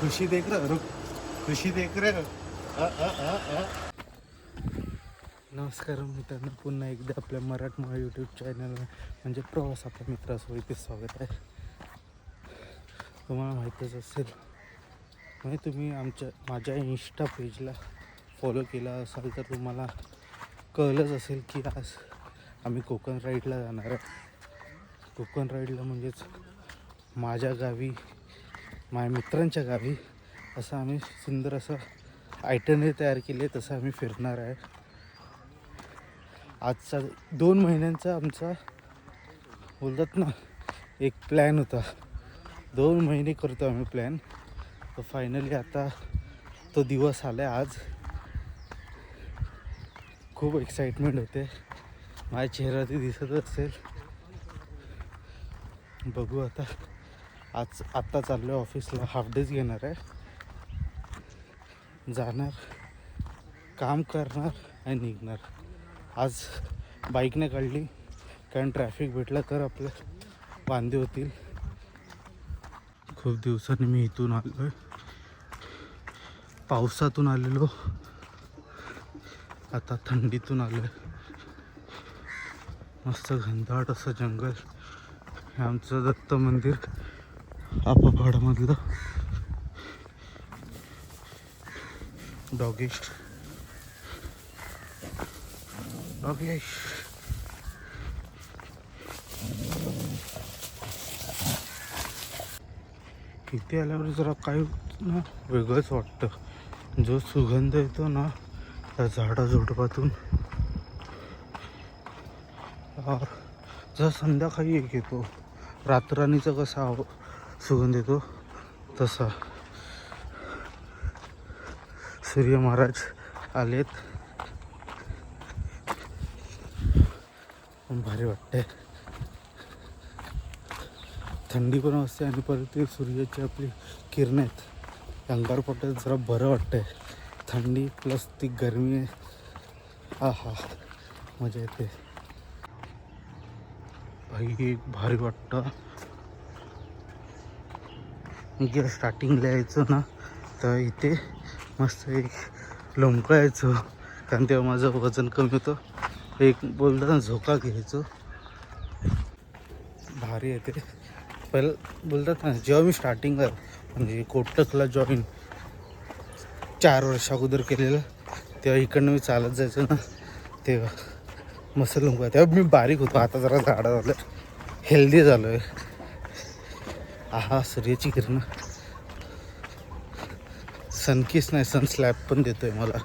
खुशी देख रहा रुक खुशी देख रहे नमस्कार मित्रांनो, पुन्हा एकदा आपल्या मराठमोळा यूट्यूब चॅनल म्हणजे प्रवास आपल्या मित्रासोबत ते स्वागत आहे. तुम्हाला माहीतच असेल म्हणजे तुम्ही माझ्या इंस्टा पेजला फॉलो केला असाल तर तुम्हाला कळलंच असेल की आज आम्ही कोकण राईडला जाणार आहे. कोकण राईडला म्हणजेच माझ्या गावी, माझ्या मित्रांच्या गावी असं आम्ही सुंदर असं आयटनरी तयार केली आहे. तसं आम्ही फिरणार आहे. आजचा 2 महिन्यांचा आमचा बोलतात ना एक प्लॅन होता. 2 महिने करतो आम्ही प्लॅन. तर फायनली आता तो दिवस आला आहे. आज खूप एक्साइटमेंट होते. माझ्या चेहऱ्यावरती दिसत असेल. बघू आता. आत्ता चाललो आहे ऑफिसला. हाफ डेज घेणार आहे. जाणार, काम करणार आणि निघणार. आज बाईकने काढली कारण ट्रॅफिक भेटला तर आपलं वांदे होतील. खूप दिवसांनी मी इथून आलो आहे. पावसातून आलेलो, आता थंडीतून आलो आहे. मस्त घनदाट असं जंगल. हे आमचं दत्त मंदिर आपापहाडामधलं. डॉगेश इथे आल्यावर जरा काय ना वेगळंच वाटतं. जो सुगंध येतो ना त्या झाडाझुडपातून, जर संध्याकाळी एक येतो, रातराणीचा कसा सुगंध येतो तसा. सूर्य महाराज आलेत. भारी वाटते. थंडी पण असते आणि परत ते सूर्याची आपली किरण आहेत अंगावर पडतात. जरा बरं वाटतंय. थंडी प्लस ती गरमी आहे. हा मजा येते भाई. एक भारी वाटतं. मी जेव्हा स्टार्टिंगला यायचो ना तर इथे मस्त एक लोंबकायचो कारण तेव्हा माझं वजन कमी होतं. एक बोलतात ना झोका घ्यायचो. भारी येते. पहिलं बोलतात ना जेव्हा मी स्टार्टिंगला म्हणजे कोटकला जॉईन 4 वर्ष अगोदर केलेलं तेव्हा इकडनं मी चालत जायचो ना तेव्हा मस्त लोंबका. तेव्हा मी बारीक होतो. आता जरा झाडं झालं, हेल्दी झालो आहे. सूर्याची किरण. सनकिस नाही, सन स्लॅब पण देतोय मला.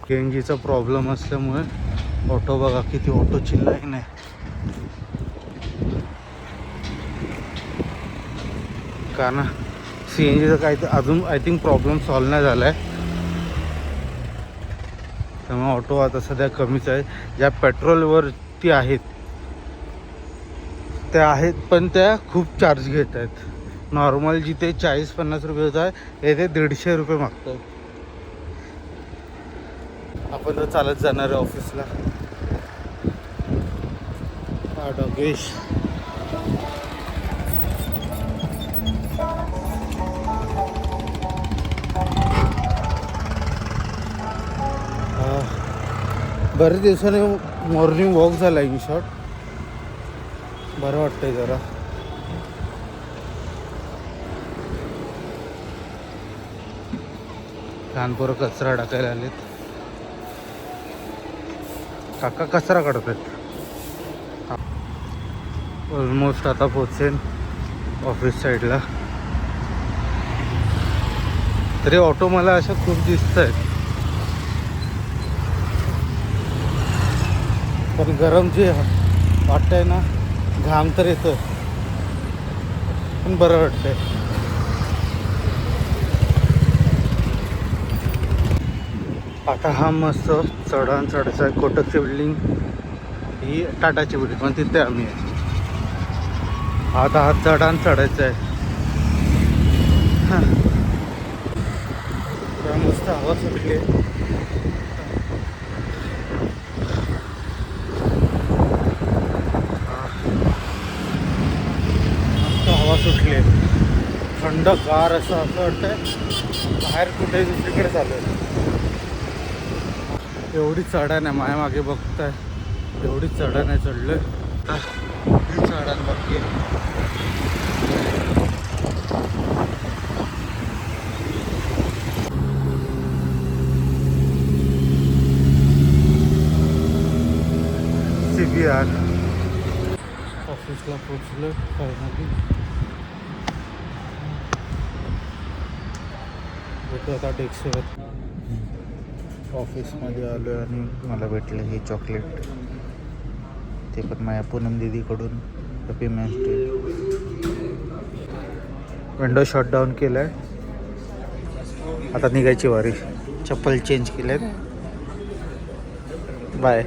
केएनजीचा प्रॉब्लेम असल्यामुळे ऑटो बघा किती ऑटोची लाईन आहे. कारण CNGचा काही अजून आय थिंक प्रॉब्लेम सॉल्व नाही झाला आहे. त्यामुळे ऑटो आता सध्या कमीच आहे. ज्या पेट्रोलवरती आहेत त्या आहेत पण त्या खूप चार्ज घेत आहेत. नॉर्मल जिथे 40-50 रुपये होत आहे येथे 150 रुपये मागतात. आपण तर चालत जाणार आहे ऑफिसला. डॉगेश बरेच दिवसाने मॉर्निंग वॉक झाला इन शॉर्ट. बरं वाटतंय जरा. लहानपोरं कचरा टाकायला आलेत. काका कचरा काढत आहेत. ऑलमोस्ट आता पोचेन ऑफिस साईडला. तरी ऑटो मला अशा खूप दिसत आहेत. पण गरम जे वाटतंय ना, घाम तर येतं पण बरं वाटतंय. आता हा मस्त चढान चढायचा आहे. कोटकची बिल्डिंग ही टाटाची बिल्डिंग पण तिथे आम्ही आहे. आता हा चढान चढायचा आहे. मस्त हवा सुटली आहे. सुटले, थंडगार असं वाटतंय बाहेर कुठेही दुसरीकडे चालू आहे. एवढी चढण आहे, माझ्या मागे बघताय एवढी चढण आहे. चढलोय चढण बघते. CBR ऑफिसला पोचलो फायनली. आता डेस्कवर ऑफिसमध्ये आलो आणि मला भेटलं हे चॉकलेट, ते पण माझ्या पूनम दीदीकडून. Happy match day. Window shutdown केलं आहे, आता निघायची वारी. चप्पल चेंज केले, बाय.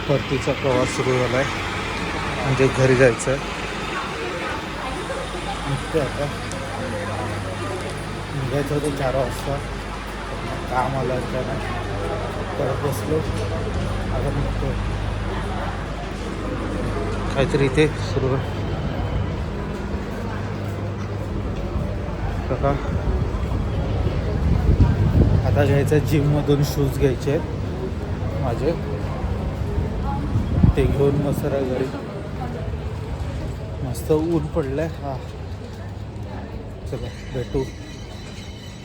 परतीचा प्रवास सुरू झाला आहे, म्हणजे घरी जायचं आहे. आता निघायचं होतं 4 वाजता, काम आलं असताना परत बसलो. आता निघतो. काहीतरी इथे सुरू आहे का. आता घ्यायचं जिममधून शूज घ्यायचे आहेत माझे, ते घेऊन मस्त घरी. मस्त ऊन पडलंय. हा चला भेटू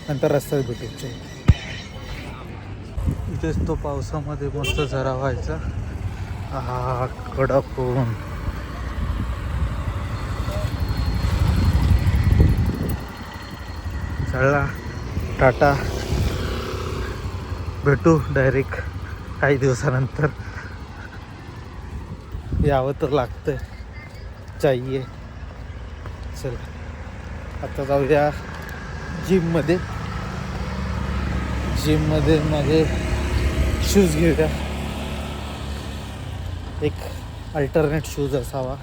नंतर, रस्त्यात भेटू. इथेच तो पावसामध्ये मस्त झरा व्हायचा. हा कडक ऊन. चला टाटा, भेटू डायरेक्ट काही दिवसानंतर. यावं तर लागतंय, चाहिए. चल आता जाऊया जिममध्ये. जिममध्ये माझे शूज घेऊया. एक अल्टरनेट शूज असावा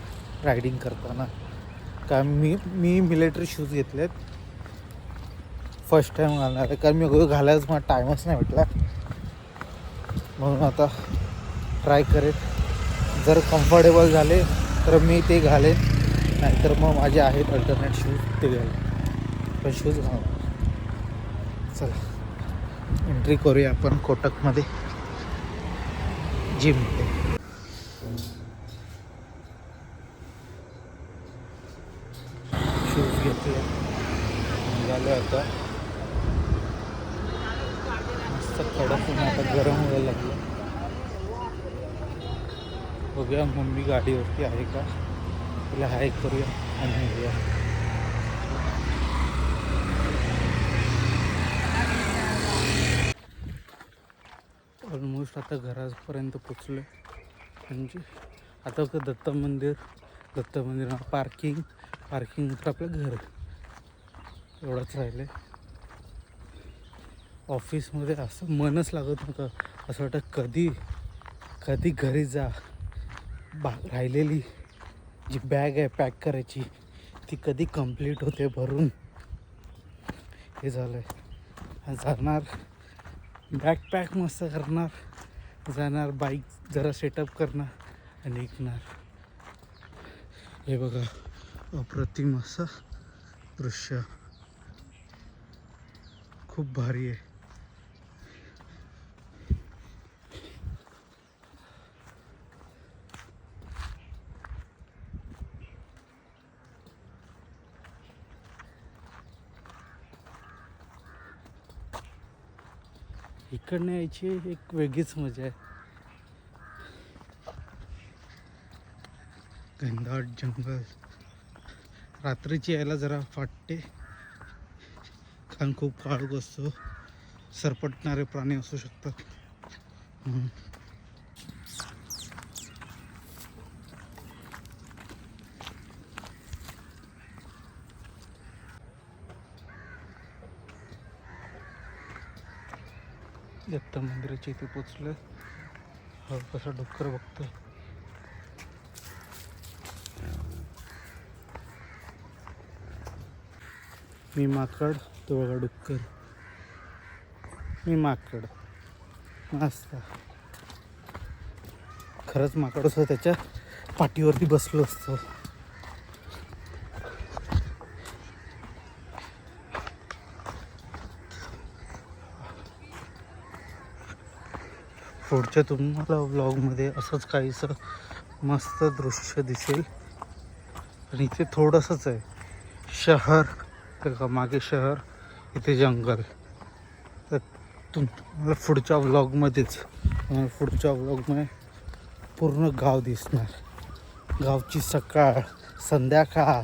रायडिंग करताना. कारण मी मिलिटरी शूज घेतलेत, फर्स्ट टाईम घालणार आहे. कारण मी घालायच मला टाईमच नाही भेटला, म्हणून आता ट्राय करेन. जर कम्फर्टेबल झाले तर मी ते घालेन, नाहीतर मग माझे आहेत अल्टरनेट शूज, ते घालेन. पण शूज घालणार. चला एंट्री करूया आपण कोटकमध्ये, जिममध्ये. शूज घेतले, निघालो आता. मस्त कडक ऊन, आता गरम व्हायला लागलं. बघूया मम्मी गाडीवरती आहे का, तिला हाय करूया आणि निघूया. ऑलमोस्ट आता घरापर्यंत पोचलो. म्हणजे आता दत्त मंदिर पार्किंग तर आपलं घर एवढंच राहिलं आहे. ऑफिसमध्ये असं मनच लागत नव्हतं, असं वाटतं कधी घरी जा. राहिलेली जी बॅग आहे पॅक करायची, ती कधी कंप्लीट होते भरून. हे झालं आहे. जाणार, बॅग पॅक मस्त करणार, जाणार, बाईक जरा सेटअप करणार आणि निघणार. हे बघा अप्रतिम असं दृश्य, खूप भारी आहे. इकडनं यायची एक वेगळीच मजा आहे. घनदाट जंगल, रात्रीची यायला जरा फाटते, कारण खूप काळोख असतो, सरपटणारे प्राणी असू शकतात. दत्त मंदिराच्या इथे पोचलोय. हा कसा डुक्कर बघतोय. मी माकड, तो बघा डुक्कर. मी माकड मस्त. खरंच माकड असं त्याच्या पाठीवरती बसलो असतो. पुढच्या तुम्हाला व्लॉगमध्ये असंच काहीसं मस्त दृश्य दिसेल. आणि इथे थोडंसंच आहे शहर, का मागे शहर, इथे जंगल. तर तुम्हाला पुढच्या व्लॉगमध्ये पूर्ण गाव दिसणार. गावची सकाळ, संध्याकाळ,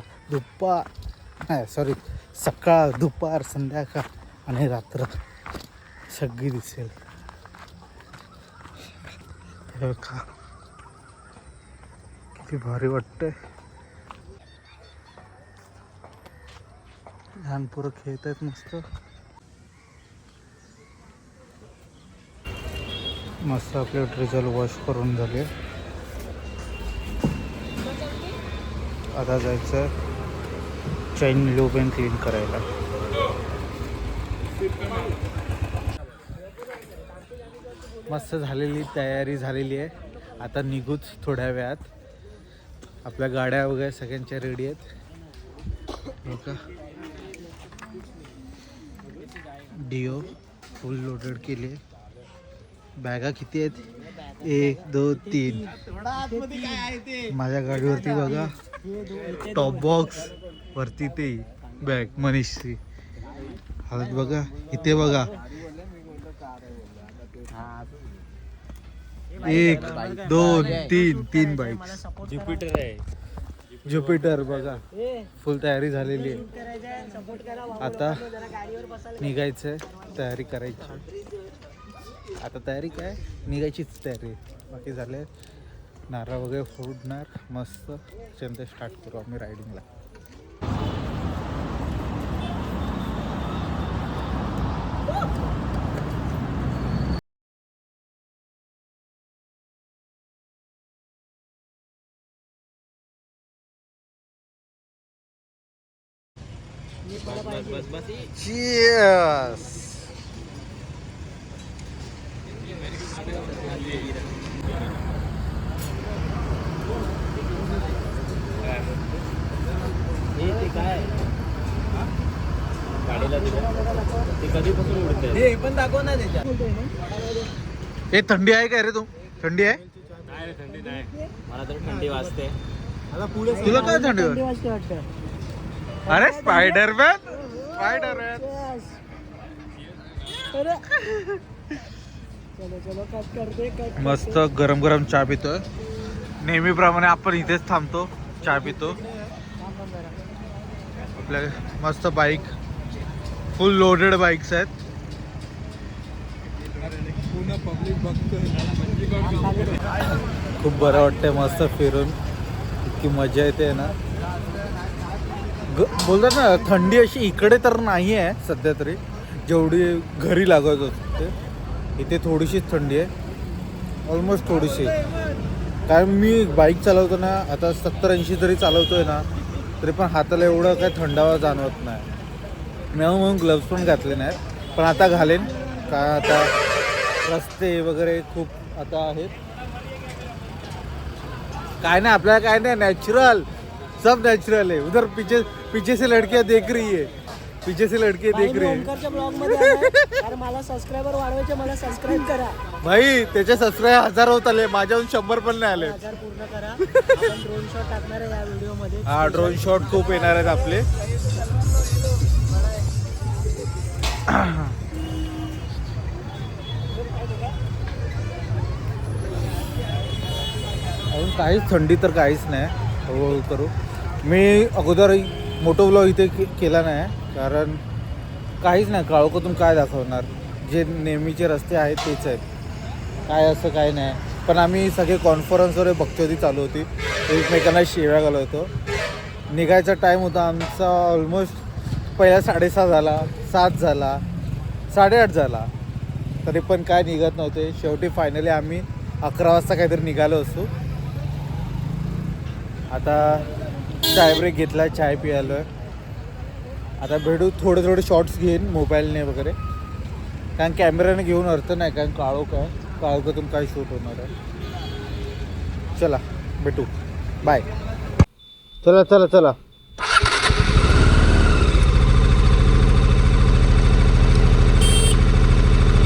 सकाळ, दुपार, संध्याकाळ आणि रात्र सगळी दिसेल. हे का किती भारी वाटतंय. लहान पोरं खेळत आहेत मस्त. मस्त आपले ड्रेजल वॉश करून झाले. आता जायचं चैन लूब अँड क्लीन करायला. मस्त झालेली तयारी झालेली आहे. आता निघूच थोड्या वेळात. आपल्या गाड्या वगैरे सगळ्यांच्या रेडी आहेत. हो का, डिओ फुल लोडेड केली. बॅगा किती आहेत? 1 2 3. माझ्या गाडीवरती बघा टॉप बॉक्स, वरती ते बॅग मनीषची. हालत बघा. इथे बघा 1 2 3 बाईक. ज्युपिटर बघा फुल तयारी झालेली आहे. आता निघायचंय, तयारी करायची. आता तयारी काय, निघायचीच तयारी. बाकी झाले नारळ वगैरे फोडणार मस्त. त्याच्यानंतर स्टार्ट करू आम्ही रायडिंगला. Cheers. हे पण दाखव ना त्याच्यात. हे थंडी आहे काय रे? तू थंडी आहे? नाही थंडी नाही, मला तर थंडी वाजते. तुला काय थंडी वाजते वाटतं? अरे स्पायडरमॅन. मस्त गरम गरम चहा पितोय. नेहमीप्रमाणे आपण इथेच थांबतो, चहा पितो. आपल्या मस्त बाईक, फुल लोडेड बाईक्स आहेत. खूप बरं वाटतंय मस्त फिरून. इतकी मजा येते ना. बोलतात ना थंडी अशी इकडे तर नाही आहे सध्या तरी, जेवढी घरी लागत होते. इथे थोडीशीच थंडी आहे, ऑलमोस्ट थोडीशी. कारण मी बाईक चालवतो ना, आता 70-80 तरी चालवतोय ना, तरी पण हाताला एवढं काय थंडावा जाणवत नाही. म्हणून ग्लव्स पण घातले नाहीत, पण आता घालेन. का आता रस्ते वगैरे खूप आता आहेत. काय नाही आपल्याला, काय नाही, नॅचरल, सब नॅचरल है. उधर पीछे से लड़कियां देख रही है, पीछे से लड़कियां देख रही है. मला सबस्क्रायबर वाढवायचे, मला सबस्क्राईब करा भाई. त्याचे सबस्क्राईब 1000 होत आले, माझ्याहून 100 पण नाही आले. 1000 पूर्ण करा. आपण ड्रोन शॉट टाकणार आहे या व्हिडिओ मध्ये. हा, ड्रोन शॉट खूप येणार आहेत आपले. अजून काहीच थंडी तर काहीच नाही. हळूहळू करू. मी अगोदर मोठो व्लॉग इथे केला नाही, कारण काहीच नाही. काळोखातून काय दाखवणार, जे नेहमीचे रस्ते आहेत तेच आहेत. काय असं काय नाही. पण आम्ही सगळे कॉन्फरन्सवर बघतोती चालू होती, एकमेकांना शिव्या घालवतो. निघायचा टाईम होता आमचा ऑलमोस्ट पहिला 6:30 झाला, 7 झाला, 8:30 झाला, तरी पण काय निघत नव्हते. शेवटी फायनली आम्ही 11 वाजता काहीतरी निघालो असतो. आता चाय ब्रेक घेतला, चाय पियालो आहे. आता भेटू, थोडे शॉर्ट्स घेईन मोबाईलने वगैरे, कारण कॅमेऱ्याने घेऊन अर्थ नाही, कारण काळोख आहे. काळोखातून काय शूट होणार आहे. चला भेटू बाय. चला चला चला.